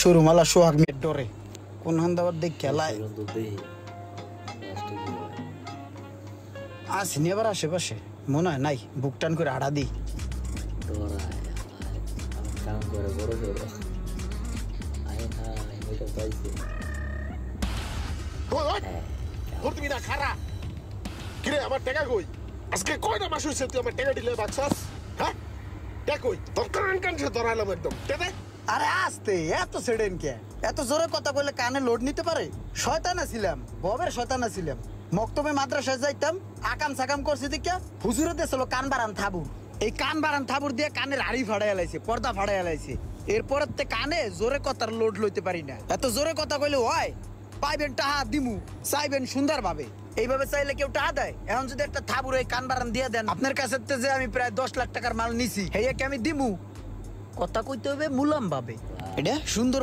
চুরুমালা সোহাগ মেয়ের ডরে কোন হান্দাবার দেখ খেলায় আসিনি আবার আশেপাশে মনে হয় নাই বুক টান করে আড়া দিই আমার টাকা কই আজকে কয়টা মাস হয়েছে তুই আমার টাকা দিলে বাচ্চাস হ্যাঁ টাকা কই তোর কান কান সে ধরালাম একদম টেনে আরে আস্তে এত সেডেন কে এত জোরে কথা বলে কানে লোড নিতে পারে শয়তান ছিলাম ববের শয়তান ছিলাম মক্তবে মাদ্রাসায় যাইতাম আকাম সাকাম করছি দেখিয়া হুজুরে দেছিল কান বারান থাবুর এই কান বারান থাবুর দিয়ে কানের আড়ি ফাড়াই লাইছে পর্দা ফাড়াই লাইছে এরপরের তে কানে জোরে কথার লোড লইতে পারি না এত জোরে কথা কইলে হয় পাইবেন টাহা দিমু চাইবেন সুন্দর ভাবে এইভাবে চাইলে কেউ টাহা দেয় এখন যদি একটা থাবুর এই কান বারান দিয়ে দেন আপনার কাছে যে আমি প্রায় 10 লাখ টাকার মাল নিছি হেয়াকে আমি দিমু কথা কইতে হবে মুলাম ভাবে এটা সুন্দর